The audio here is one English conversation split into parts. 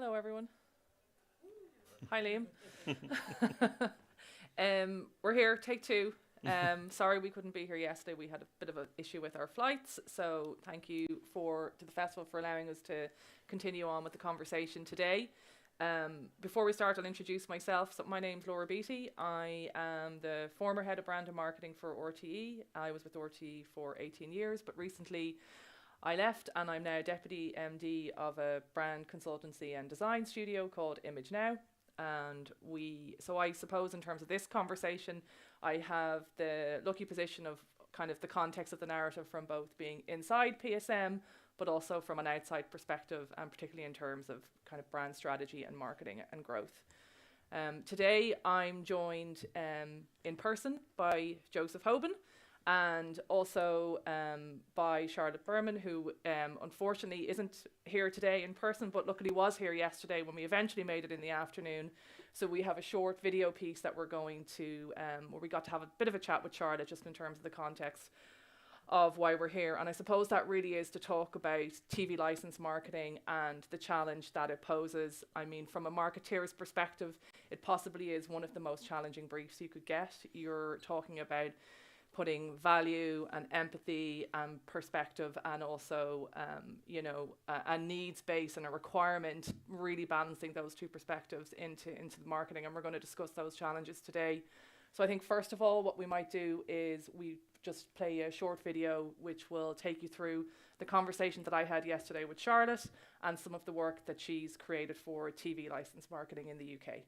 Hello, everyone. Hi, Liam. We're here, take two. Sorry we couldn't be here yesterday. We had a bit of an issue with our flights. So thank you to the festival for allowing us to continue on with the conversation today. Before we start, I'll introduce myself. So my name's Beatty. I am the former head of brand and marketing for RTE. I was with RTE for 18 years, but recently I left and I'm now deputy MD of a brand consultancy and design studio called Image Now. And so I suppose in terms of this conversation, I have the lucky position of kind of the context of the narrative from both being inside PSM, but also from an outside perspective, and particularly in terms of kind of brand strategy and marketing and growth. Today, I'm joined in person by Joseph Hoban, and also by Charlotte Berman, who unfortunately isn't here today in person, but luckily was here yesterday when we eventually made it in the afternoon. So we have a short video piece that we're going to, where we got to have a bit of a chat with Charlotte just in terms of the context of why we're here. And I suppose that really is to talk about TV license marketing and the challenge that it poses. I mean, from a marketeer's perspective, it possibly is one of the most challenging briefs you could get. You're talking about putting value and empathy and perspective and also, a needs base and a requirement, really balancing those two perspectives into the marketing. And we're going to discuss those challenges today. So I think first of all, what we might do is we just play a short video which will take you through the conversation that I had yesterday with Charlotte and some of the work that she's created for TV license marketing in the UK.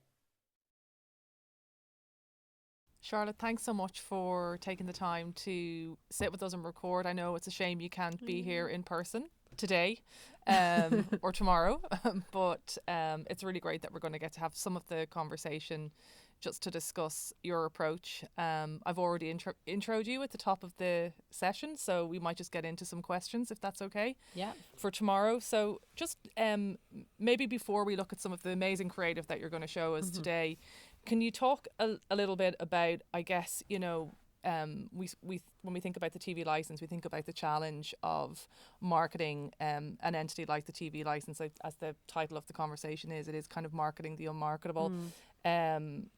Charlotte, thanks so much for taking the time to sit with us and record. I know it's a shame you can't be here in person today or tomorrow, but it's really great that we're going to get to have some of the conversation just to discuss your approach. I've already introed you at the top of the session, so we might just get into some questions if that's okay. Yeah. For tomorrow. So just maybe before we look at some of the amazing creative that you're going to show us today, can you talk a little bit about, I guess, we when we think about the TV license, we think about the challenge of marketing an entity like the TV license, like, as the title of the conversation is, it is kind of marketing the unmarketable. And,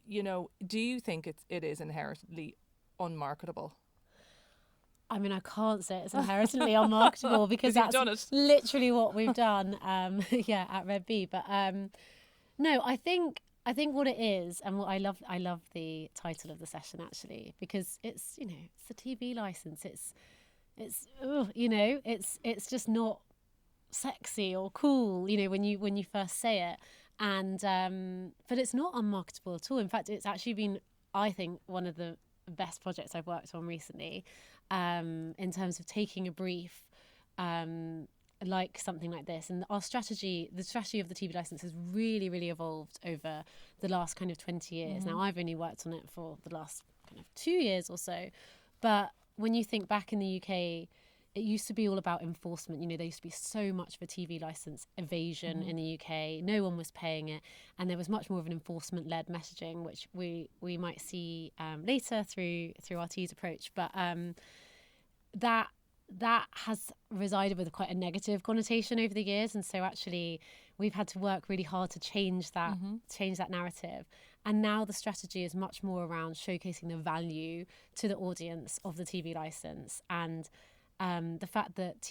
do you think it is inherently unmarketable? I mean, I can't say it's inherently unmarketable because that's literally what we've done at Red Bee. But no, I think what it is, and what I love the title of the session actually, because it's the TV license. It's just not sexy or cool, when you first say it. And but it's not unmarketable at all. In fact, it's actually been, I think, one of the best projects I've worked on recently, in terms of taking a brief like something like this. And the strategy of the TV license has really, really evolved over the last kind of 20 years. Now, I've only worked on it for the last kind of 2 years or so. But when you think back in the UK, it used to be all about enforcement. There used to be so much of a TV license evasion in the UK. No one was paying it. And there was much more of an enforcement-led messaging, which we might see later through RT's approach. But that has resided with quite a negative connotation over the years. And so actually we've had to work really hard to change that narrative. And now the strategy is much more around showcasing the value to the audience of the TV license, and the fact that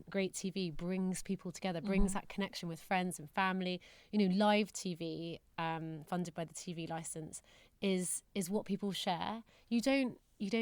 great TV brings people together, brings that connection with friends and family. Live TV, funded by the TV license, is what people share. You don't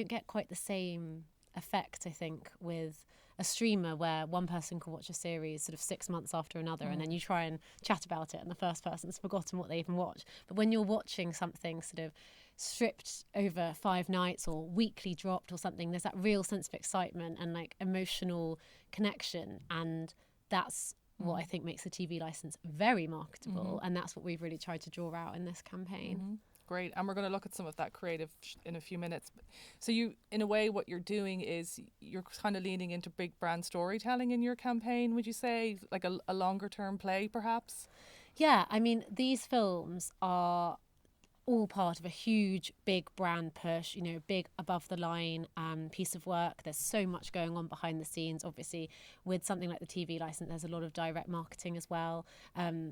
get quite the same effect, I think, with a streamer where one person can watch a series sort of 6 months after another, and then you try and chat about it and the first person's forgotten what they even watched. But when you're watching something sort of stripped over 5 nights or weekly dropped or something, there's that real sense of excitement and like emotional connection, and that's what I think makes the TV license very marketable, and that's what we've really tried to draw out in this campaign. Great. And we're going to look at some of that creative in a few minutes. So you, in a way, what you're doing is you're kind of leaning into big brand storytelling in your campaign, would you say? Like a longer term play, perhaps? Yeah, I mean, these films are all part of a huge, big brand push, you know, big above the line piece of work. There's so much going on behind the scenes. Obviously, with something like the TV license, there's a lot of direct marketing as well.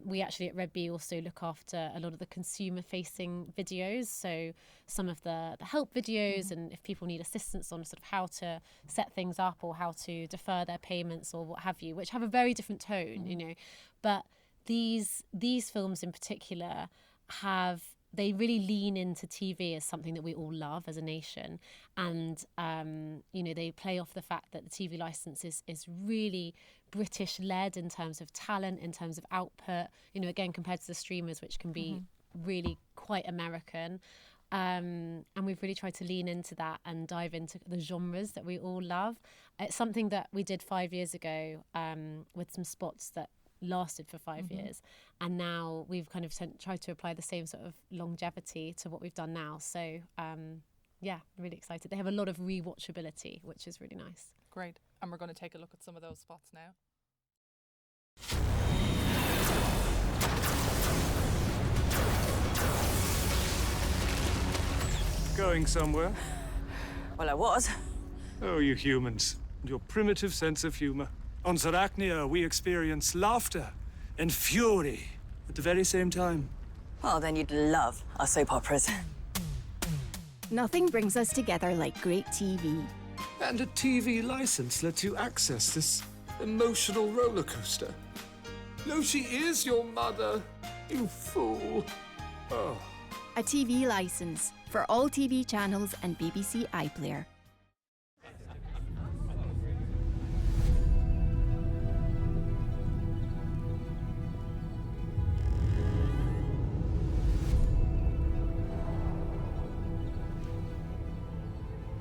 We actually at Red Bee also look after a lot of the consumer-facing videos. So some of the help videos, and if people need assistance on sort of how to set things up or how to defer their payments or what have you, which have a very different tone, you know. But these films in particular they really lean into TV as something that we all love as a nation. And, you know, they play off the fact that the TV license is really British-led in terms of talent, in terms of output, you know, again, compared to the streamers, which can be really quite American. And we've really tried to lean into that and dive into the genres that we all love. It's something that we did 5 years ago with some spots that lasted for 5 years, and now we've kind of tried to apply the same sort of longevity to what we've done now. So yeah, really excited. They have a lot of rewatchability, which is really nice. Great. And we're going to take a look at some of those spots now. Going somewhere? Well, I was. Oh, you humans. Your primitive sense of humor. On Zarachnia, we experience laughter and fury at the very same time. Well, then you'd love our soap operas. Nothing brings us together like great TV. And a TV license lets you access this emotional roller coaster. No, she is your mother, you fool. Oh. A TV license for all TV channels and BBC iPlayer.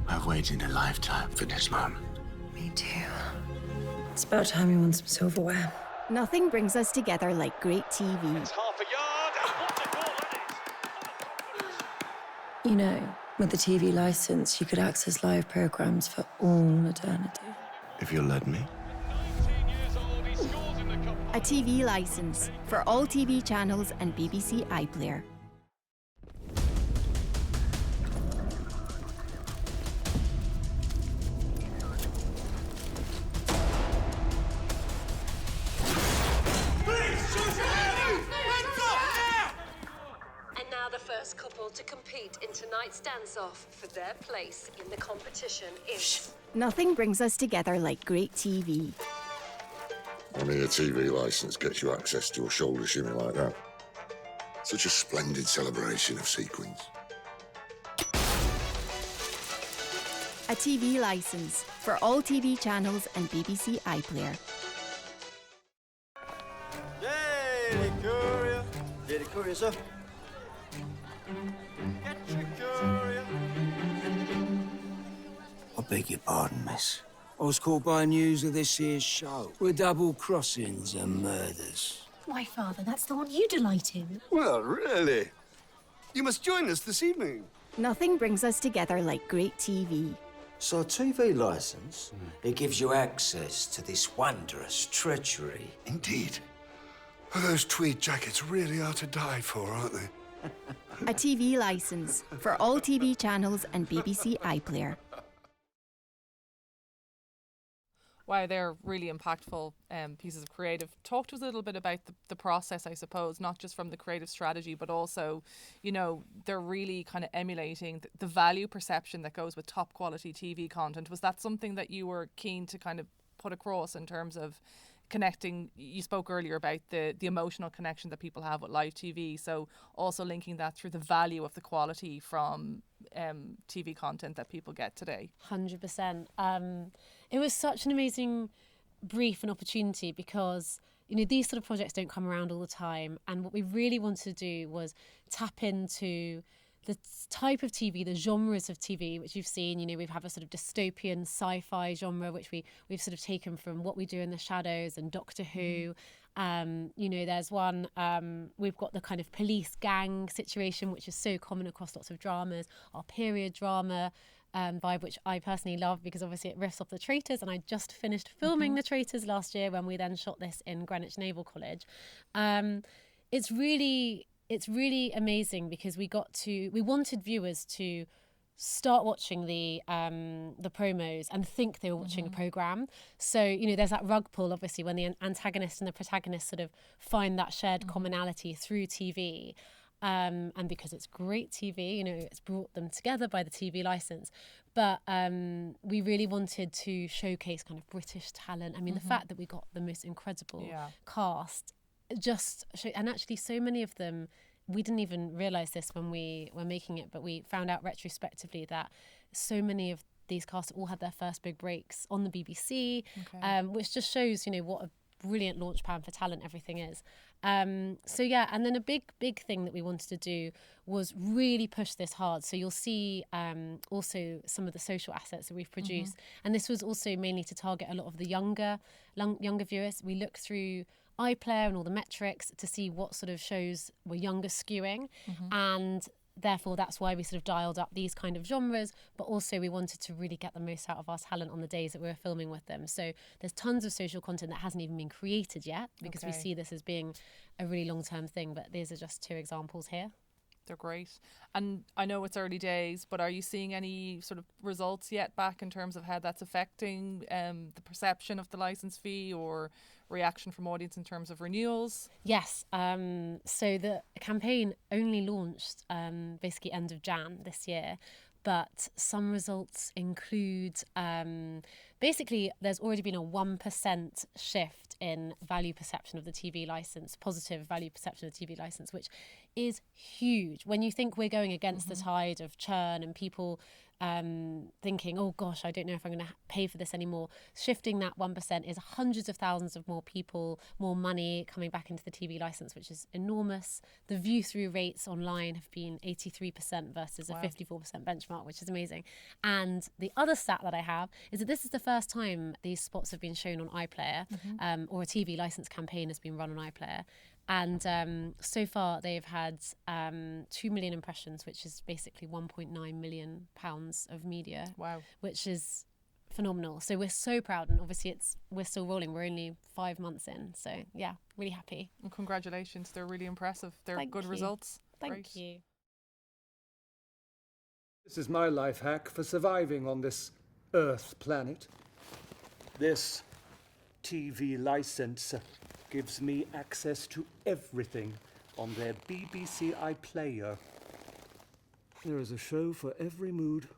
I've waited a lifetime for this moment. Me too. It's about time you won some silverware. Nothing brings us together like great TV. It's half a yard. What a goal that is. You know, with the TV license, you could access live programs for all eternity. If you'll let me. 19 years old, he scores in the cup. A TV license for all TV channels and BBC iPlayer. And now the first couple to compete in tonight's dance-off for their place in the competition is... Nothing brings us together like great TV. Only a TV license gets you access to a shoulder shimmy like that. Such a splendid celebration of sequins. A TV license for all TV channels and BBC iPlayer. Yay, courier. Yeah, the courier, sir. Get your courier. I beg your pardon, miss. I was called by news of this here show with double crossings and murders. Why, Father, that's the one you delight in. Well, really? You must join us this evening. Nothing brings us together like great TV. So a TV licence, it gives you access to this wondrous treachery. Indeed. Those tweed jackets really are to die for, aren't they? A TV license for all TV channels and BBC iPlayer. Wow, they're really impactful pieces of creative. Talk to us a little bit about the process, I suppose, not just from the creative strategy, but also, you know, they're really kind of emulating the value perception that goes with top quality TV content. Was that something that you were keen to kind of put across in terms of connecting? You spoke earlier about the emotional connection that people have with live TV, so also linking that through the value of the quality from TV content that people get today. 100%. It was such an amazing brief and opportunity because, you know, these sort of projects don't come around all the time, and what we really wanted to do was tap into the type of TV, the genres of TV, which you've seen. You know, we've had a sort of dystopian sci-fi genre, which we've sort of taken from What We Do in the Shadows and Doctor Who. You know, there's one, we've got the kind of police gang situation, which is so common across lots of dramas, our period drama vibe, which I personally love because obviously it riffs off The Traitors, and I just finished filming The Traitors last year when we then shot this in Greenwich Naval College. It's really it's really amazing because we wanted viewers to start watching the promos and think they were watching a program. So, you know, there's that rug pull, obviously, when the antagonist and the protagonist sort of find that shared commonality through TV. And because it's great TV, you know, it's brought them together by the TV license. But we really wanted to showcase kind of British talent. I mean, the fact that we got the most incredible cast, and actually so many of them, we didn't even realise this when we were making it, but we found out retrospectively that so many of these casts all had their first big breaks on the BBC, which just shows, you know, what a brilliant launch pad for talent everything is. So yeah, and then a big thing that we wanted to do was really push this hard. So you'll see also some of the social assets that we've produced, and this was also mainly to target a lot of the younger viewers. We looked through iPlayer and all the metrics to see what sort of shows were younger skewing, and therefore that's why we sort of dialed up these kind of genres, but also we wanted to really get the most out of our talent on the days that we were filming with them. So there's tons of social content that hasn't even been created yet, because we see this as being a really long-term thing, but these are just 2 examples here. They're great. And I know it's early days, but are you seeing any sort of results yet back in terms of how that's affecting the perception of the licence fee or reaction from audience in terms of renewals? Yes. So the campaign only launched basically end of Jan this year, but some results include basically there's already been a 1% shift in value perception of the TV licence, positive value perception of the TV licence, which is huge. When you think we're going against the tide of churn and people thinking, oh gosh, I don't know if I'm going to pay for this anymore, shifting that 1% is hundreds of thousands of more people, more money coming back into the TV licence, which is enormous. The view-through rates online have been 83% versus a 54% benchmark, which is amazing. And the other stat that I have is that this is the first time these spots have been shown on iPlayer, or a TV licence campaign has been run on iPlayer. And so far they've had 2 million impressions, which is basically £1.9 million of media. Wow. Which is phenomenal. So we're so proud, and obviously we're still rolling. We're only 5 months in. So yeah, really happy. And congratulations. They're really impressive. They're good results. Thank you. This is my life hack for surviving on this Earth planet. This TV license gives me access to everything on their BBC iPlayer. There is a show for every mood.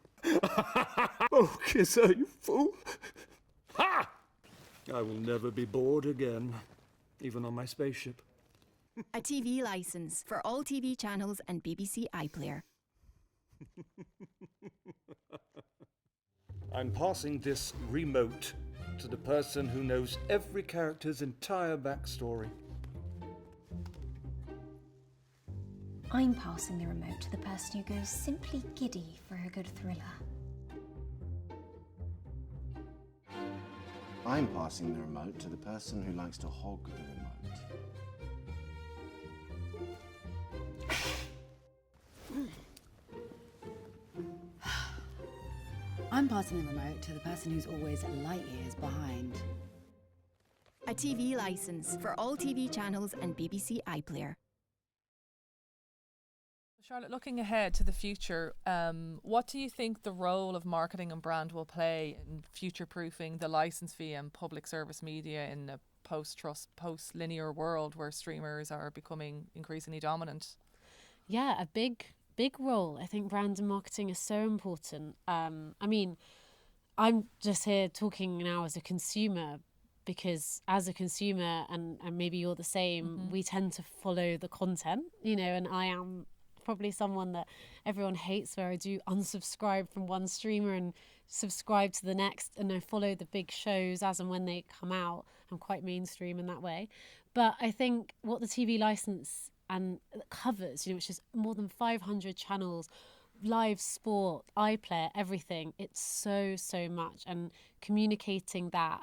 Oh, kisser, you fool! Ha! I will never be bored again, even on my spaceship. A TV licence for all TV channels and BBC iPlayer. I'm passing this remote to the person who knows every character's entire backstory. I'm passing the remote to the person who goes simply giddy for a good thriller. I'm passing the remote to the person who likes to hog the remote. I'm passing the remote to the person who's always light years behind. A TV licence for all TV channels and BBC iPlayer. Charlotte, looking ahead to the future, what do you think the role of marketing and brand will play in future-proofing the licence fee and public service media in a post-trust, post-linear world where streamers are becoming increasingly dominant? Yeah, a big role. I think brand and marketing is so important. I mean, I'm just here talking now as a consumer, because as a consumer, and maybe you're the same, we tend to follow the content, you know, and I am probably someone that everyone hates, where I do unsubscribe from one streamer and subscribe to the next, and I follow the big shows as and when they come out. I'm quite mainstream in that way. But I think what the TV licence and covers, you know, which is more than 500 channels, live sport, iPlayer, everything, it's so much, and communicating that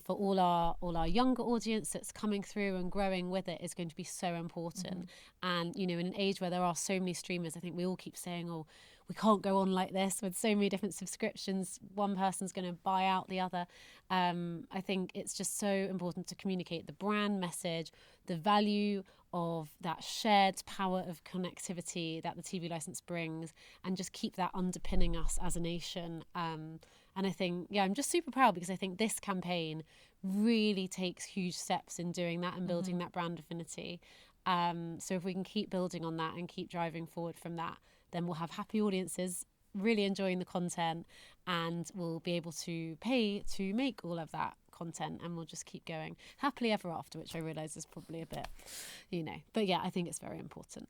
for all our younger audience that's coming through and growing with it is going to be so important. And you know, in an age where there are so many streamers, I think we all keep saying, oh, we can't go on like this with so many different subscriptions. One person's going to buy out the other. I think it's just so important to communicate the brand message, the value of that shared power of connectivity that the TV license brings, and just keep that underpinning us as a nation. And I think, I'm just super proud because I think this campaign really takes huge steps in doing that and building that brand affinity. So if we can keep building on that and keep driving forward from that, then we'll have happy audiences really enjoying the content, and we'll be able to pay to make all of that content, and we'll just keep going happily ever after, which I realise is probably a bit, but yeah, I think it's very important.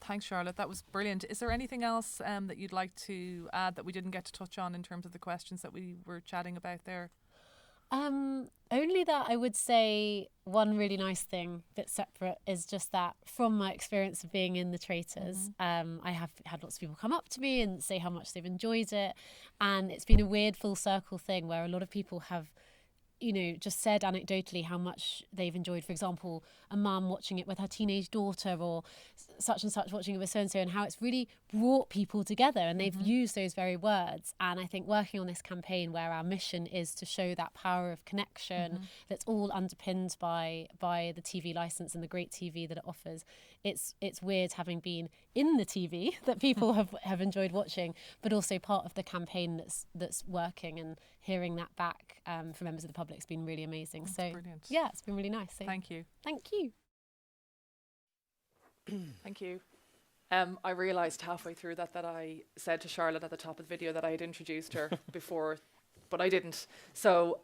Thanks, Charlotte. That was brilliant. Is there anything else that you'd like to add that we didn't get to touch on in terms of the questions that we were chatting about there? Only that I would say one really nice thing that's separate is just that from my experience of being in the Traitors, I have had lots of people come up to me and say how much they've enjoyed it. And it's been a weird full circle thing where a lot of people have, just said anecdotally how much they've enjoyed, for example, a mum watching it with her teenage daughter, or such and such watching it with so-and-so, and how it's really brought people together, and they've used those very words. And I think working on this campaign where our mission is to show that power of connection that's all underpinned by the TV license and the great TV that it offers, it's weird having been in the TV that people have enjoyed watching, but also part of the campaign that's working, and hearing that back from members of the public has been really amazing. That's so brilliant. Yeah, it's been really nice. So thank you. Thank you. Thank you. I realised halfway through that I said to Charlotte at the top of the video that I had introduced her before, but I didn't. So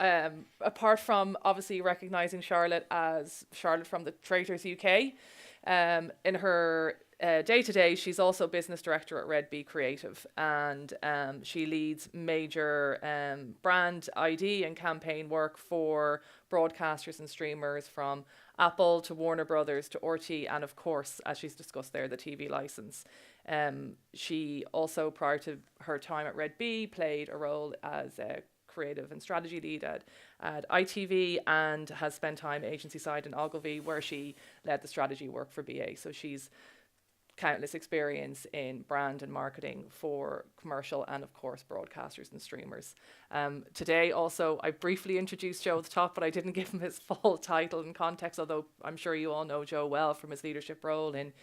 apart from obviously recognising Charlotte as Charlotte from the Traitors UK, in her day-to-day, she's also business director at Red Bee Creative, and she leads major brand ID and campaign work for broadcasters and streamers from Apple to Warner Brothers to RT, and of course, as she's discussed there, the TV license. She also, prior to her time at Red Bee, played a role as a creative and strategy lead at ITV, and has spent time agency side in Ogilvy, where she led the strategy work for BA. So she's countless experience in brand and marketing for commercial and of course broadcasters and streamers. Today also I briefly introduced Joe at the top, but I didn't give him his full title and context, although I'm sure you all know Joe well from his leadership role in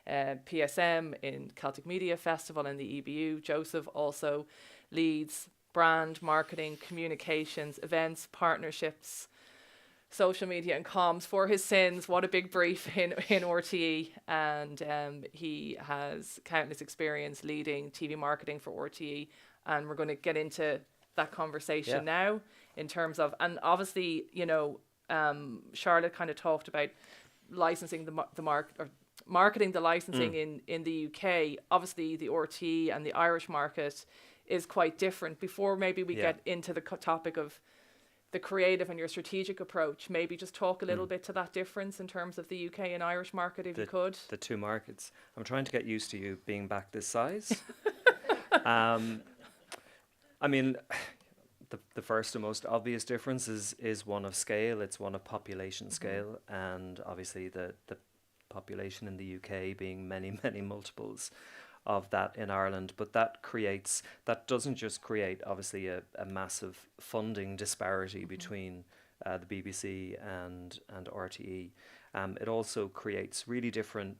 PSM, in Celtic Media Festival and the EBU. Joseph also leads brand, marketing, communications, events, partnerships, social media and comms for his sins. What a big brief in RTE, and he has countless experience leading TV marketing for RTE, and we're going to get into that conversation now in terms of, and obviously Charlotte kind of talked about licensing marketing the licensing in the UK. Obviously the RTE and the Irish market is quite different. Before maybe we get into the topic of the creative and your strategic approach, maybe just talk a little bit to that difference in terms of the UK and Irish market, if you could. The two markets. I'm trying to get used to you being back this size. I mean, the first and most obvious difference is one of scale. It's one of population scale, and obviously the population in the UK being many, many multiples of that in Ireland. But that doesn't just create obviously a massive funding disparity between the BBC and RTE. It also creates really different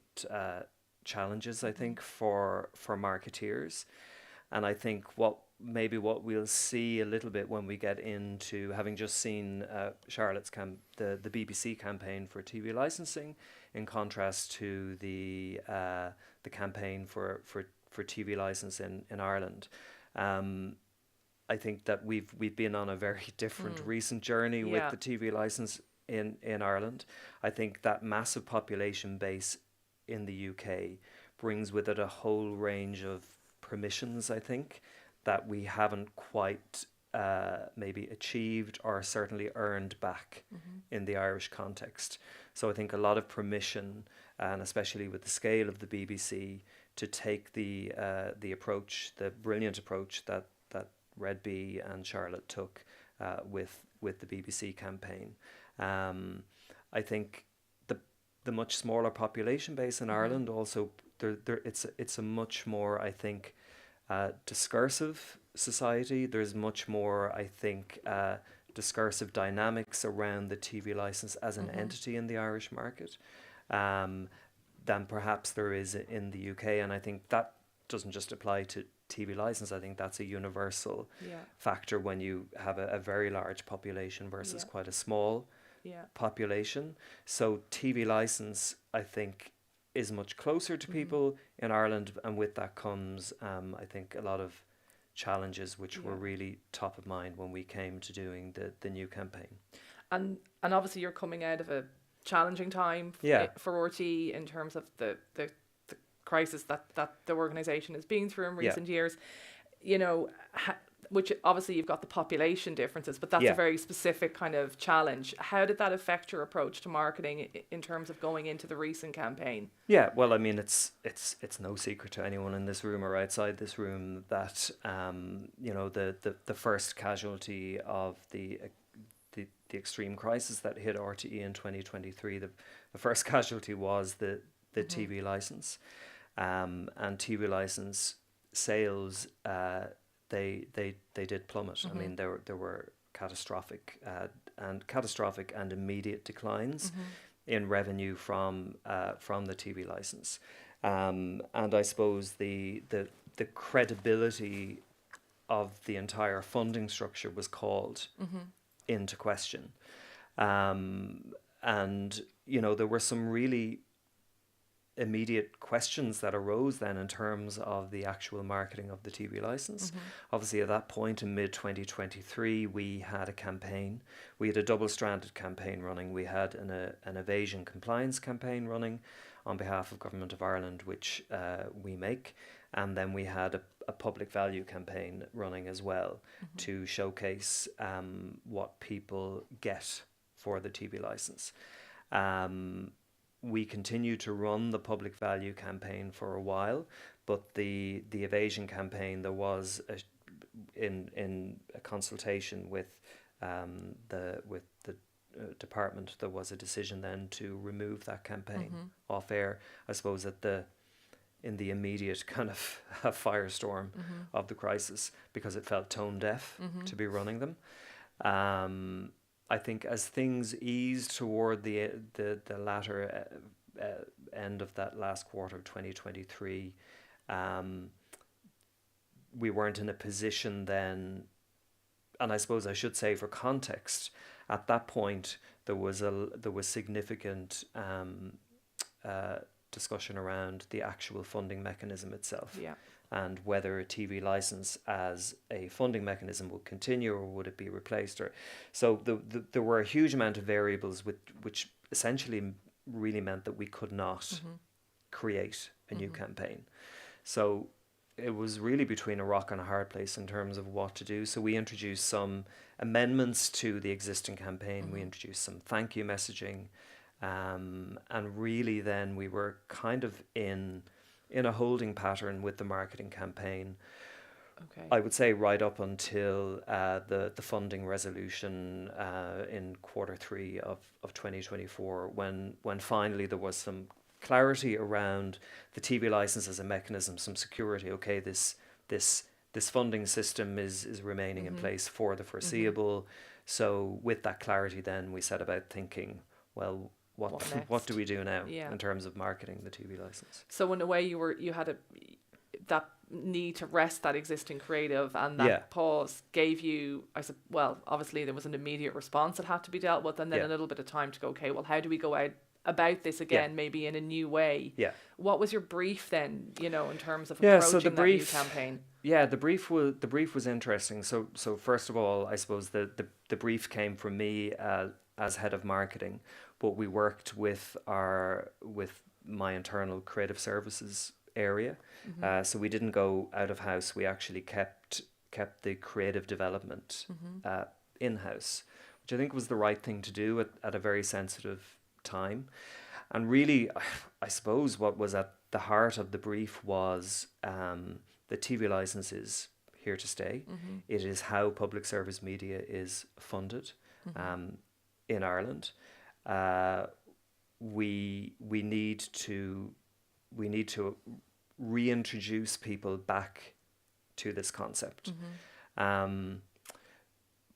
challenges, I think, for marketeers. And I think what we'll see a little bit when we get into having just seen Charlotte's the BBC campaign for TV licensing, in contrast to the campaign for TV license in Ireland. I think that we've been on a very different recent journey with the TV license in Ireland. I think that massive population base in the UK brings with it a whole range of permissions, I think, that we haven't quite maybe achieved or certainly earned back in the Irish context. So I think a lot of permission, and especially with the scale of the BBC, to take the approach, the brilliant approach that Red Bee and Charlotte took with the BBC campaign. I think the much smaller population base in Ireland also, it's a much more, I think, discursive society. There's much more, I think, discursive dynamics around the TV license as an entity in the Irish market than perhaps there is in the UK. And I think that doesn't just apply to TV license. I think that's a universal factor when you have a very large population versus quite a small population. So TV license, I think, is much closer to people in Ireland, and with that comes, I think, a lot of challenges which were really top of mind when we came to doing the new campaign. And obviously you're coming out of a challenging time for RT in terms of the crisis that the organisation has been through in recent years. You know, which obviously you've got the population differences, but that's a very specific kind of challenge. How did that affect your approach to marketing in terms of going into the recent campaign? Yeah, well, I mean, it's no secret to anyone in this room or outside this room that you know, the first casualty of the extreme crisis that hit RTE in 2023, the first casualty was the TV license, and TV license sales they did plummet. I mean, there were catastrophic and immediate declines in revenue from the TV license, and I suppose the credibility of the entire funding structure was called into question, and you know, there were some really immediate questions that arose then in terms of the actual marketing of the TV license. Obviously, at that point in mid-2023, we had a campaign. We had a double-stranded campaign running. We had an evasion compliance campaign running on behalf of Government of Ireland, which we make, and then we had a public value campaign running as well to showcase what people get for the TV license. We continued to run the public value campaign for a while, but the evasion campaign, there was in a consultation with the department, there was a decision then to remove that campaign off air. I suppose in the immediate kind of firestorm of the crisis, because it felt tone deaf to be running them. I think as things eased toward the latter end of that last quarter of 2023, we weren't in a position then, and I suppose I should say for context, at that point there was significant discussion around the actual funding mechanism itself. And whether a TV license as a funding mechanism will continue or would it be replaced. So there were a huge amount of variables which essentially really meant that we could not create a new campaign. So it was really between a rock and a hard place in terms of what to do. So we introduced some amendments to the existing campaign. We introduced some thank you messaging. And really then we were kind of in a holding pattern with the marketing campaign. I would say right up until the funding resolution in Q3 of 2024, when finally there was some clarity around the TV license as a mechanism, some security. Okay, this funding system is remaining in place for the foreseeable. So with that clarity, then we set about thinking, well, what do we do now in terms of marketing the TV license? So in a way, you had that need to rest that existing creative, and that pause gave you, obviously there was an immediate response that had to be dealt with, and then a little bit of time to go, okay, well, how do we go out about this again, maybe in a new way? What was your brief then, you know, in terms of approaching that new campaign? The brief was interesting. So first of all, I suppose the brief came from me as head of marketing, but we worked with my internal creative services area. So we didn't go out of house. We actually kept the creative development in-house, which I think was the right thing to do at a very sensitive time. And really, I suppose what was at the heart of the brief was the TV license is here to stay. It is how public service media is funded in Ireland. We need to reintroduce people back to this concept.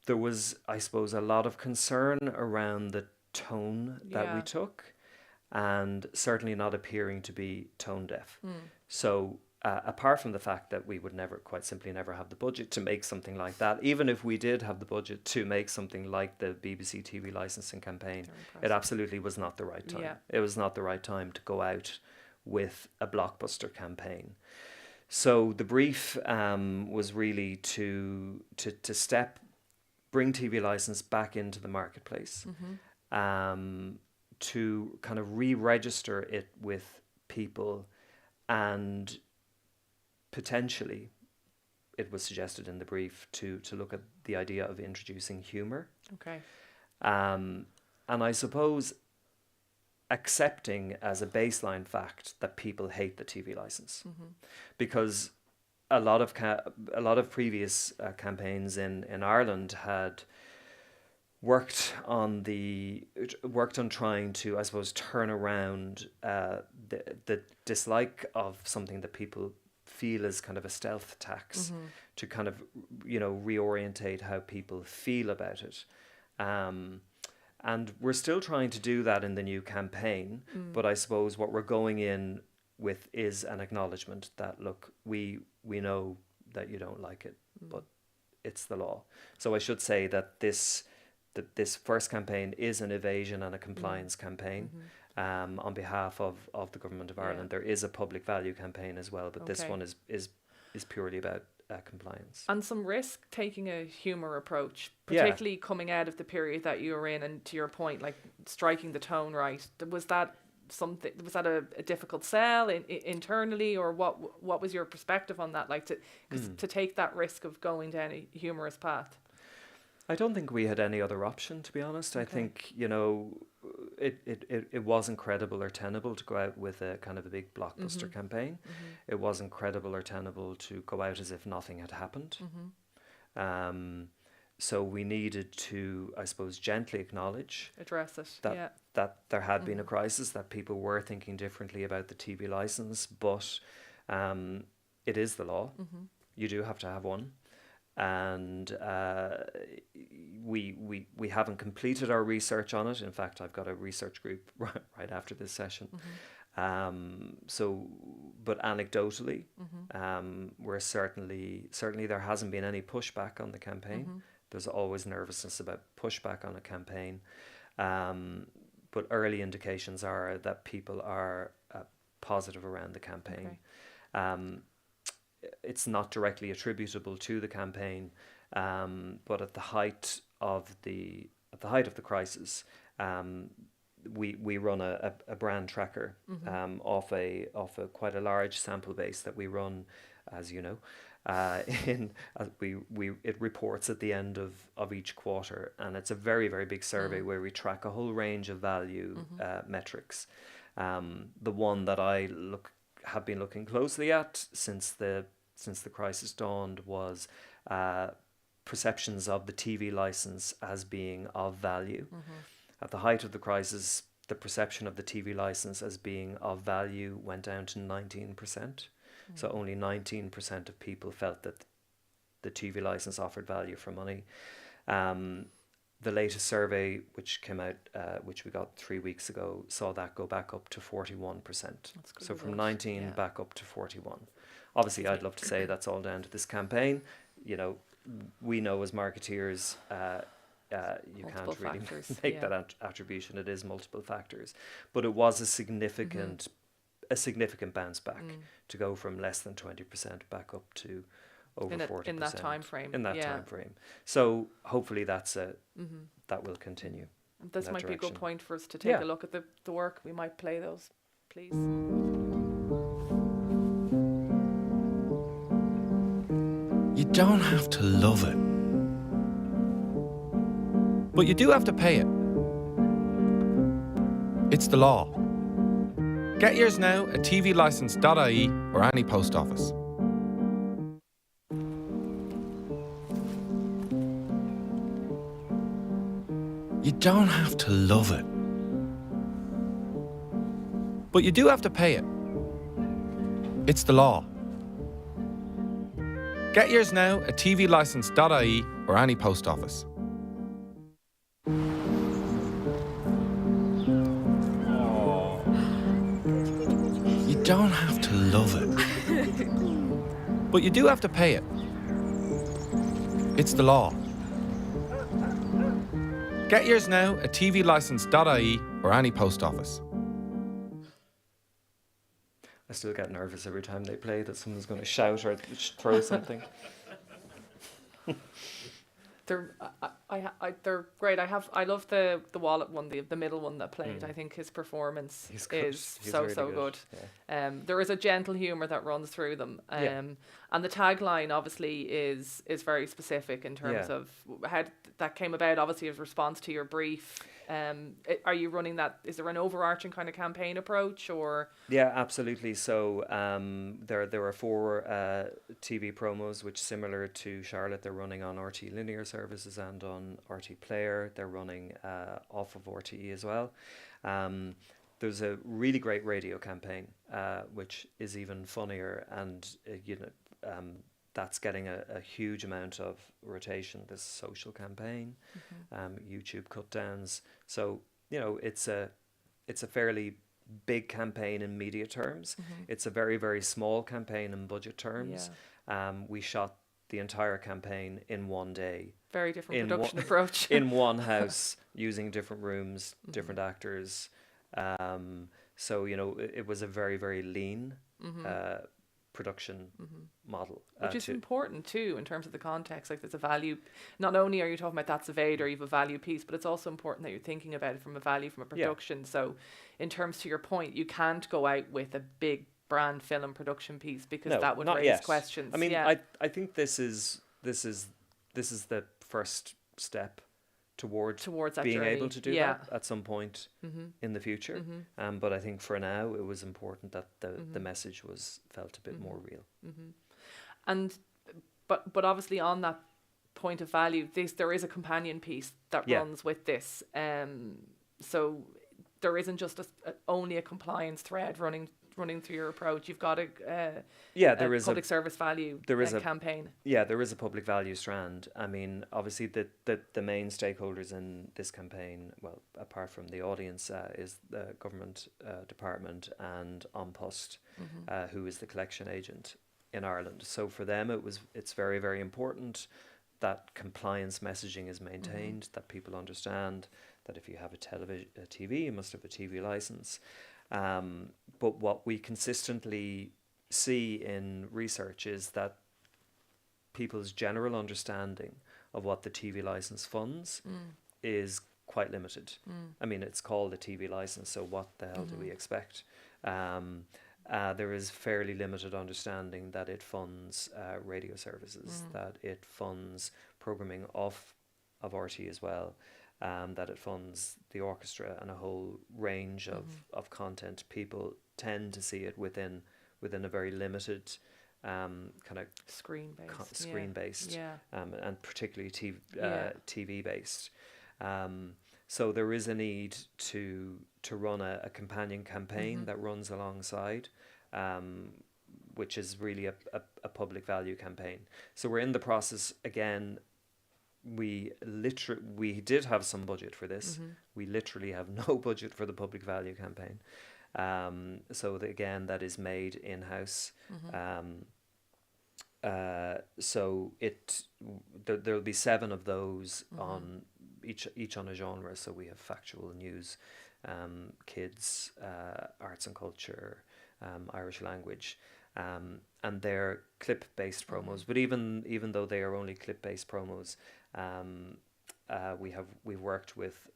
There was, I suppose, a lot of concern around the tone that we took, and certainly not appearing to be tone deaf. So apart from the fact that we would quite simply never have the budget to make something like that, even if we did have the budget to make something like the BBC TV licensing campaign, it absolutely was not the right time. Yeah. It was not the right time to go out with a blockbuster campaign. So the brief was really to bring TV license back into the marketplace, to kind of re-register it with people, and potentially, it was suggested in the brief to look at the idea of introducing humour. Okay. And I suppose accepting as a baseline fact that people hate the TV license, because a lot of previous campaigns in Ireland had worked on trying to, I suppose, turn around the dislike of something that people feel is kind of a stealth tax, to kind of, reorientate how people feel about it. And we're still trying to do that in the new campaign, but I suppose what we're going in with is an acknowledgement that, look, we know that you don't like it, but it's the law. So I should say that this first campaign is an evasion and a compliance campaign on behalf of the Government of Ireland. There is a public value campaign as well, but this one is purely about compliance. And some risk taking a humour approach, particularly coming out of the period that you were in, and to your point, like striking the tone right. Was that something? Was that a difficult sell internally, or what was your perspective on that? Like to take that risk of going down a humorous path. I don't think we had any other option, to be honest. I think, it wasn't credible or tenable to go out with a kind of a big blockbuster campaign. It wasn't credible or tenable to go out as if nothing had happened. So we needed to, I suppose, gently address it, that there had been a crisis, that people were thinking differently about the TV license, but it is the law. You do have to have one. And we haven't completed our research on it. In fact, I've got a research group right after this session. But anecdotally, we're certainly there hasn't been any pushback on the campaign. There's always nervousness about pushback on a campaign, but early indications are that people are positive around the campaign. It's not directly attributable to the campaign, but at the height of the crisis, we run a brand tracker off a quite a large sample base that we run, as you know, it reports at the end of each quarter, and it's a very, very big survey where we track a whole range of value metrics. The one that I have been looking closely at since the crisis dawned was perceptions of the TV license as being of value. At the height of the crisis, the perception of the TV license as being of value went down to 19%. So only 19% of people felt that the TV license offered value for money. The latest survey, which came out, which we got 3 weeks ago, saw that go back up to 41%. So from 19 back up to 41. Obviously, I'd love to say that's all down to this campaign. We know as marketeers, you multiple can't really factors, make that attribution. It is multiple factors, but it was a significant bounce back to go from less than 20% back up to over 40% in that time frame. Time frame. So hopefully that will continue. This might be a good point for us to take a look at the work. We might play those, please. You don't have to love it, but you do have to pay it. It's the law. Get yours now at tvlicense.ie or any post office. You don't have to love it, but you do have to pay it. It's the law. Get yours now at tvlicence.ie or any post office. You don't have to love it, but you do have to pay it. It's the law. Get yours now at tvlicence.ie or any post office. I still get nervous every time they play that someone's going to shout or throw something. They're great. I love the wallet one, the middle one that played. I think his performance is He's so really good. Yeah. There is a gentle humour that runs through them. And the tagline obviously is very specific in terms of how that came about. Obviously, as response to your brief. Are you running that? Is there an overarching kind of campaign approach, or? Yeah, absolutely. So there are 4 TV promos which, similar to Charlotte, they're running on RT linear services and on RT Player. They're running off of RTE as well. There's a really great radio campaign which is even funnier, and that's getting a huge amount of rotation. This social campaign, YouTube cut downs. So it's a fairly big campaign in media terms. It's a very, very small campaign in budget terms. We shot the entire campaign in one day. Very different production approach. In one house, using different rooms, different actors. So it was a very, very lean production model, which is important too in terms of the context. Like, there's a value. Not only are you talking about that's a Vader, you have a value piece, but it's also important that you're thinking about it from a value, from a production. So in terms to your point, you can't go out with a big brand film production piece, because that would raise questions. I mean, I think this is the first step towards that being journey. Able to do that at some point in the future. But I think for now it was important that the message was felt a bit more real. And but obviously on that point of value, there is a companion piece that runs with this. So there isn't just only a compliance thread running through your approach. You've got there is public service value campaign. There is a public value strand. I mean, obviously the main stakeholders in this campaign, well, apart from the audience, is the government department and An Post, who is the collection agent in Ireland. So for them, it's very, very important that compliance messaging is maintained, that people understand that if you have a TV, you must have a TV license. But what we consistently see in research is that people's general understanding of what the TV license funds is quite limited. I mean, it's called a TV license, so what the hell do we expect? There is fairly limited understanding that it funds radio services, that it funds programming of RT as well. That it funds the orchestra and a whole range of content. People tend to see it within a very limited kind of screen-based, and particularly TV-based. So there is a need to run a companion campaign that runs alongside, which is really a public value campaign. So we're in the process again. We did have some budget for this. We literally have no budget for the public value campaign. So that is made in-house. So there'll be 7 of those on each on a genre. So we have factual news, kids, arts and culture, Irish language. And they're clip-based promos, but even though they are only clip-based promos, we've worked with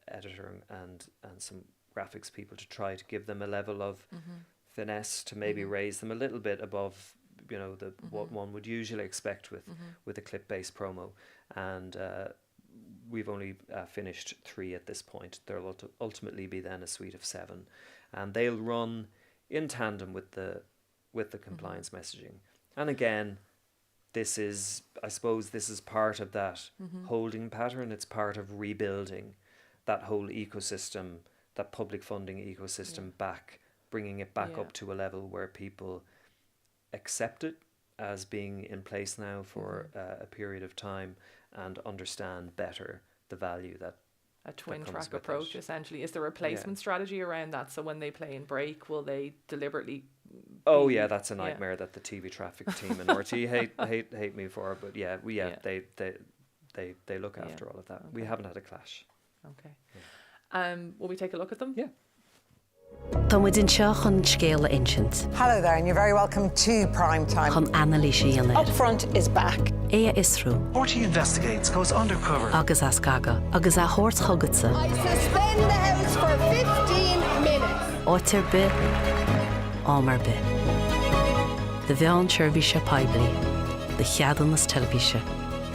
editor and some graphics people to try to give them a level of finesse to maybe raise them a little bit above what one would usually expect with a clip-based promo. And we've only finished 3 at this point. There'll ultimately be then a suite of 7, and they'll run in tandem with the compliance messaging. And again, I suppose this is part of that holding pattern. It's part of rebuilding that whole ecosystem, that public funding ecosystem back, bringing it back up to a level where people accept it as being in place now for a period of time and understand better the value that a twin comes track with approach it. essentially. Is there a replacement strategy around that? So when they play in break, will they deliberately Oh yeah, that's a nightmare that the TV traffic team in RT hate me for, but they look after all of that. We haven't had a clash. Okay. Will we take a look at them? Yeah. Támuid seo chun scéal ancient. Hello there, and you're very welcome to Prime Time. Chun Annalise Ionad. Upfront is back. Ea Isru. RT Investigates goes undercover. Agus Asgaga. Agus a Hort Hugatsa. I suspend the House for 15 minutes. Otter be. Omer be. The Bhean Chervisha Pibli. The Cheadalnas Televisha.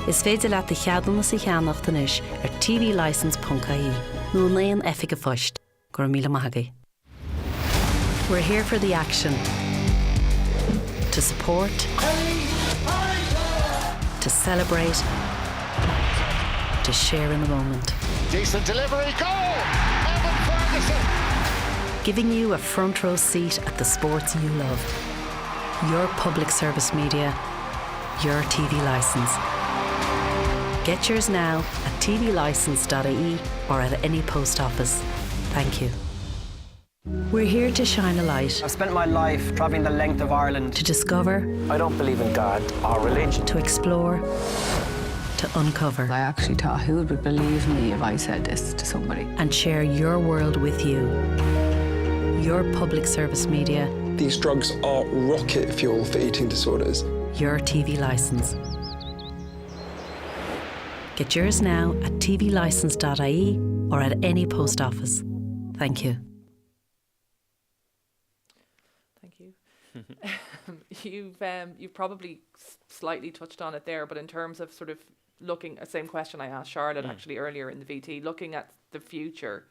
Is féidir leat the Cheadalnas I Cheannachtanis tvlicense.ie. Nú léon effiga foist. Gur míle maithagaí. We're here for the action. To support. To celebrate. To share in the moment. Decent delivery, goal! Evan Ferguson! Giving you a front row seat at the sports you love. Your public service media. Your TV licence. Get yours now at tvlicense.ie or at any post office. Thank you. We're here to shine a light. I've spent my life travelling the length of Ireland. To discover. I don't believe in God or religion. To explore. To uncover. I actually thought who would believe me if I said this to somebody. And share your world with you. Your public service media. These drugs are rocket fuel for eating disorders. Your TV licence. Get yours now at tvlicense.ie or at any post office. Thank you. You've probably slightly touched on it there, but in terms of sort of looking, same question I asked Charlotte actually earlier in the VT, looking at the future,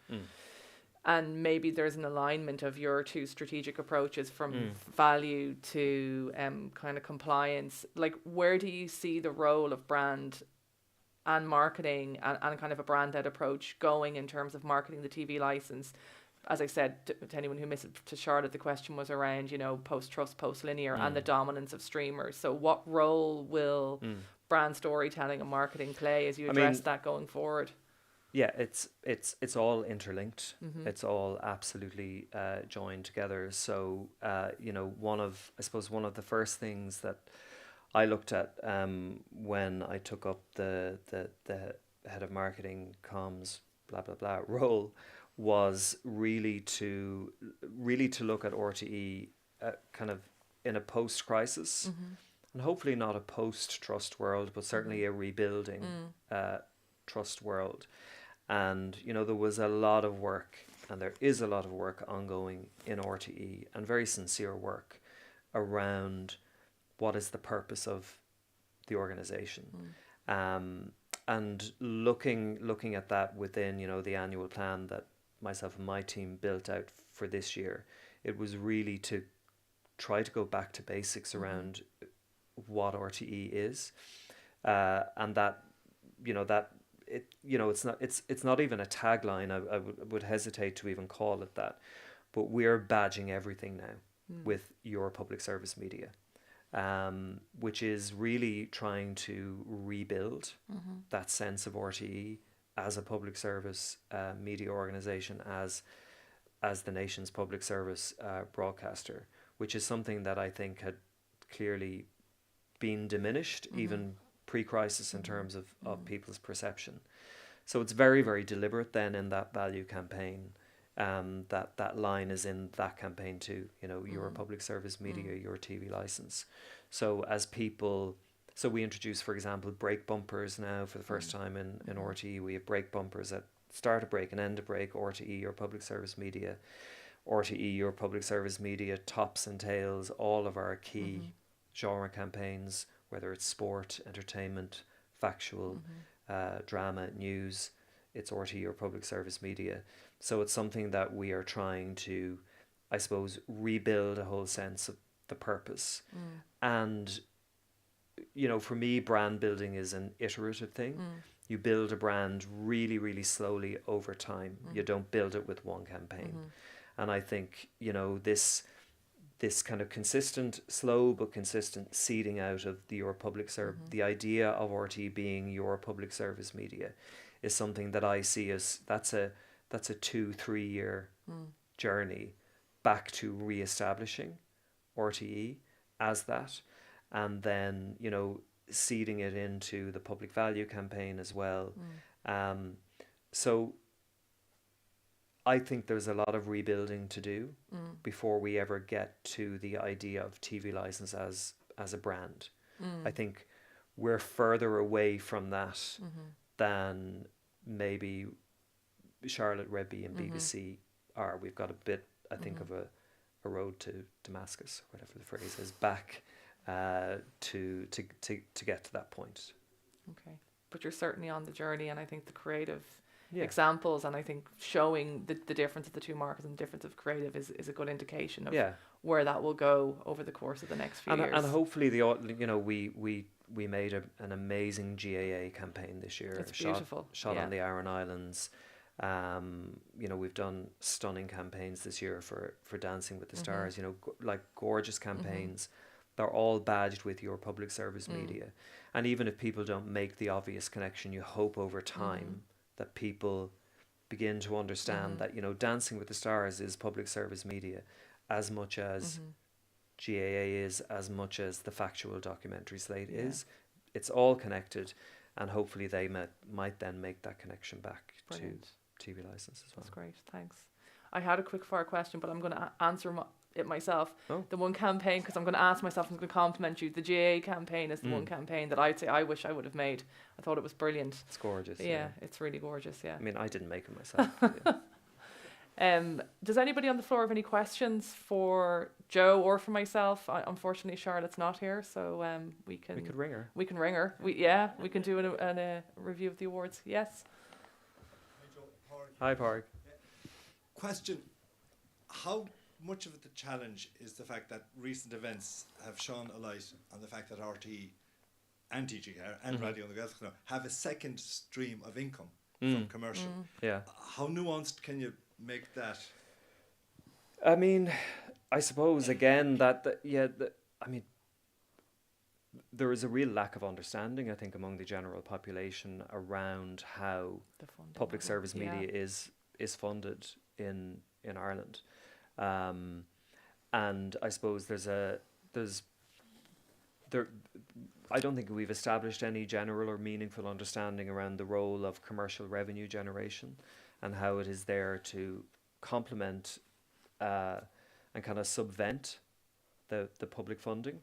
and maybe there's an alignment of your two strategic approaches from value to kind of compliance. Like, where do you see the role of brand and marketing and kind of a brand-led approach going in terms of marketing the TV license? As I said, to anyone who missed it, to Charlotte, the question was around, post-trust, post-linear, and the dominance of streamers. So what role will brand storytelling and marketing play as you address that going forward? Yeah, it's all interlinked. It's all absolutely joined together. So, one of the first things that I looked at when I took up the head of marketing, comms, blah, blah, blah role was really to look at RTE kind of in a post-crisis, and hopefully not a post-trust world, but certainly a rebuilding trust world. And there was a lot of work, and there is a lot of work ongoing in RTE, and very sincere work around what is the purpose of the organisation. And looking at that within the annual plan that myself and my team built out for this year, it was really to try to go back to basics around what RTE is, and that it's not even a tagline. I would hesitate to even call it that, but we're badging everything now with your public service media, which is really trying to rebuild that sense of RTE as a public service media organisation, as the nation's public service broadcaster, which is something that I think had clearly been diminished even pre-crisis in terms of people's perception. So it's very, very deliberate then in that value campaign, that line is in that campaign too, your public service media, your TV licence. So So we introduce, for example, brake bumpers now for the first time in RTE. We have brake bumpers at start a break and end a break, RTE, your public service media, RTE, your public service media, tops and tails, all of our key genre campaigns, whether it's sport, entertainment, factual, drama, news, it's RTE, your public service media. So it's something that we are trying to, I suppose, rebuild a whole sense of the purpose. And for me, brand building is an iterative thing. You build a brand really, really slowly over time. You don't build it with one campaign. And I think, this kind of consistent, slow but consistent seeding out of your public service, the idea of RT being your public service media, is something that I see as that's a 2-3 year journey back to re-establishing RTE as that, and then, you know, seeding it into the public value campaign as well. So I think there's a lot of rebuilding to do before we ever get to the idea of TV license as a brand. I think we're further away from that than maybe Charlotte, Rebbe and BBC are. We've got a bit, I think, of a road to Damascus, or whatever the phrase is, back to get to that point. Okay. But you're certainly on the journey, and I think the creative examples, and I think showing the difference of the two markets and the difference of creative is a good indication of where that will go over the course of the next few years. And hopefully, we made an amazing GAA campaign this year. It's beautiful. Shot on the Aran Islands. You know, we've done stunning campaigns this year for Dancing with the Stars. You know, like gorgeous campaigns. They're all badged with your public service media. And even if people don't make the obvious connection, you hope over time that people begin to understand that, you know, Dancing with the Stars is public service media as much as GAA is, as much as the factual documentary slate is. It's all connected, and hopefully they might then make that connection back to TV license as well. That's great, thanks. I had a quick fire question, but I'm going to answer it myself. The one campaign, because I'm going to ask myself, I'm going to compliment you. The GAA campaign is the one campaign that I'd say I wish I would have made. I thought it was brilliant. It's gorgeous. Yeah, it's really gorgeous, I mean, I didn't make it myself. Does anybody on the floor have any questions for Joe or for myself? Unfortunately, Charlotte's not here, so we could ring her. We can ring her. We can do a review of the awards. Yes. Hi, Parg. Question: how much of the challenge is the fact that recent events have shone a light on the fact that RT and TGR and Radio on the Gaels have a second stream of income from commercial? Yeah. How nuanced can you make that? I mean, I suppose again I mean, there is a real lack of understanding, I think, among the general population around how public service media is funded in Ireland, and I suppose I don't think we've established any general or meaningful understanding around the role of commercial revenue generation and how it is there to complement and kind of subvent the public funding.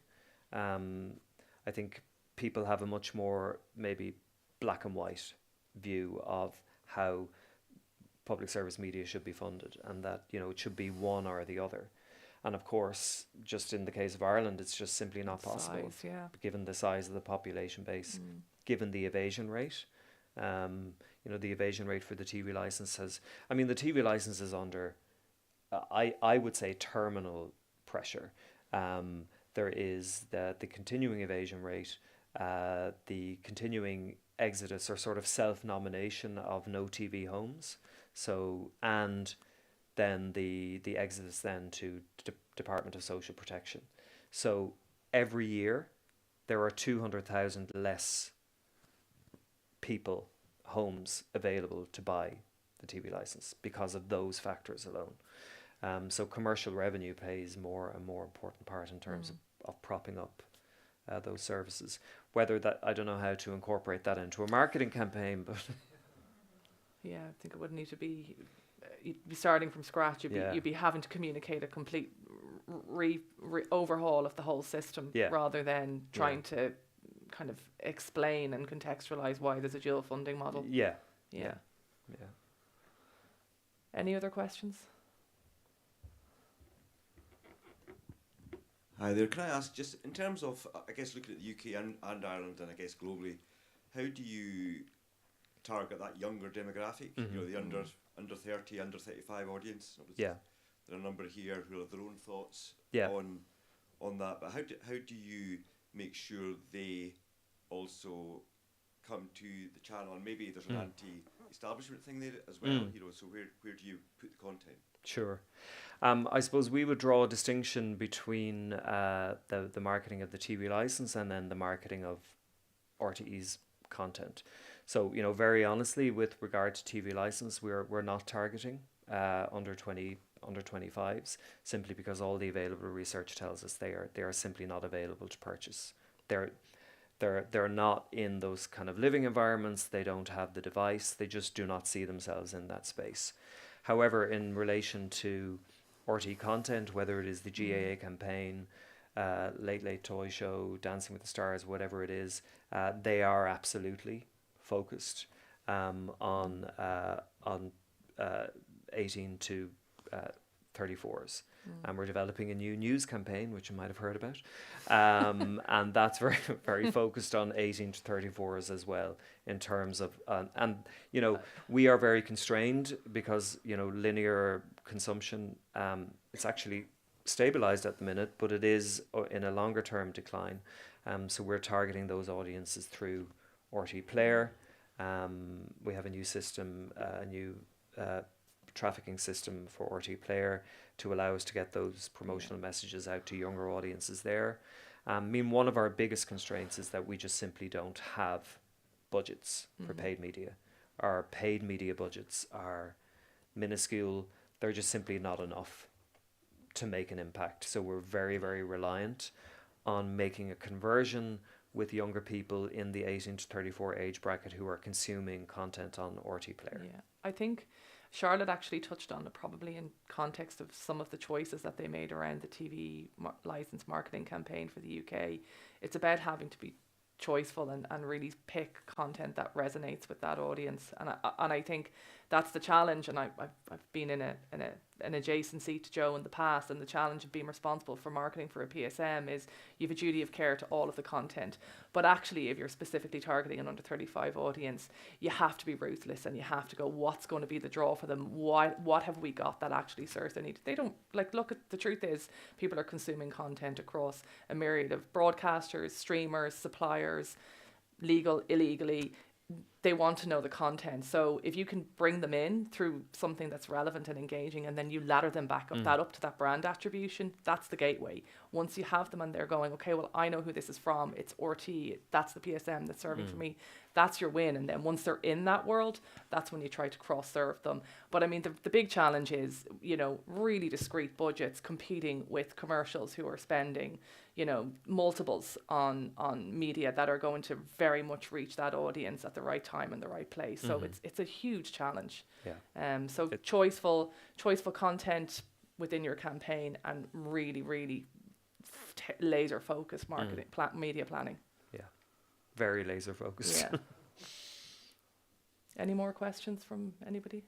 I think people have a much more maybe black and white view of how public service media should be funded, and that, you know, it should be one or the other. And of course, just in the case of Ireland, it's just simply not possible, given the size of the population base, given the evasion rate. You know, the evasion rate for the TV license the TV license is under, I would say, terminal pressure. There is the continuing evasion rate, the continuing exodus or sort of self-nomination of no TV homes. So, and then the exodus then to Department of Social Protection. So every year there are 200,000 less homes available to buy the TV license because of those factors alone. So commercial revenue plays more and more important part in terms of propping up those services. Whether that, I don't know how to incorporate that into a marketing campaign, but yeah, I think it would need to be. You'd be starting from scratch. You'd be having to communicate a complete overhaul of the whole system, rather than trying to kind of explain and contextualize why there's a dual funding model. Yeah. Any other questions? Hi there. Can I ask, just in terms of, I guess, looking at the UK and Ireland, and I guess globally, how do you target that younger demographic? You know, the under 30, under 35 audience. There are a number here who have their own thoughts on that. But how do you make sure they also come to the channel, and maybe there's an anti-establishment thing there as well. You know, so where do you put the content? Sure. I suppose we would draw a distinction between the marketing of the TV license and then the marketing of RTE's content. So, you know, very honestly, with regard to TV license, we're not targeting under 25s, simply because all the available research tells us they are simply not available to purchase. They're not in those kind of living environments. They don't have the device. They just do not see themselves in that space. However, in relation to RTE content, whether it is the GAA campaign, Late Late Toy Show, Dancing with the Stars, whatever it is, they are absolutely focused on 18 to 34s. And we're developing a new news campaign, which you might have heard about. And that's very, very focused on 18 to 34s as well, in terms of, and, you know, we are very constrained because, you know, linear consumption, it's actually stabilized at the minute, but it is in a longer term decline. So we're targeting those audiences through RTE Player. We have a new system, a new trafficking system for RTE Player to allow us to get those promotional messages out to younger audiences there. I mean, one of our biggest constraints is that we just simply don't have budgets for paid media. Our paid media budgets are minuscule. They're just simply not enough to make an impact. So we're very, very reliant on making a conversion with younger people in the 18 to 34 age bracket who are consuming content on RTE Player. Yeah, I think Charlotte actually touched on it probably in context of some of the choices that they made around the TV license marketing campaign for the UK. It's about having to be choiceful and really pick content that resonates with that audience. And I think that's the challenge. And I've been in an adjacency to Joe in the past, and the challenge of being responsible for marketing for a PSM is you have a duty of care to all of the content. But actually, if you're specifically targeting an under 35 audience, you have to be ruthless and you have to go, what's going to be the draw for them? What have we got that actually serves their need? They don't, like, look, at the truth is people are consuming content across a myriad of broadcasters, streamers, suppliers, legal, illegally. They want to know the content. So if you can bring them in through something that's relevant and engaging, and then you ladder them back up to that brand attribution, that's the gateway. Once you have them and they're going, okay, well, I know who this is from. It's RT. That's the PSM that's serving for me. That's your win. And then once they're in that world, that's when you try to cross serve them. But I mean, the big challenge is, you know, really discrete budgets competing with commercials who are spending, you know, multiples on media that are going to very much reach that audience at the right time and the right place. So it's a huge challenge. Yeah. So choiceful content within your campaign, and really laser focused marketing, media planning. Yeah. Very laser focused. Yeah. Any more questions from anybody?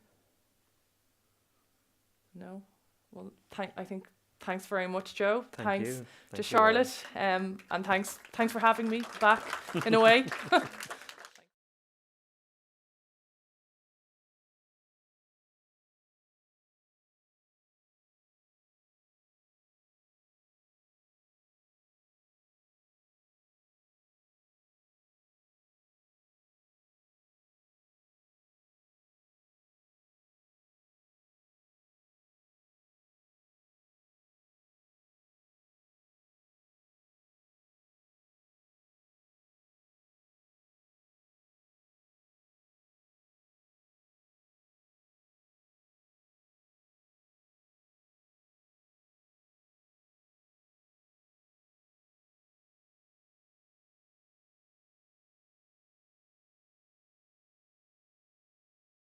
No? Well, I think thanks very much, Joe. Thank you. To Thank you, Charlotte, and thanks for having me back in a way.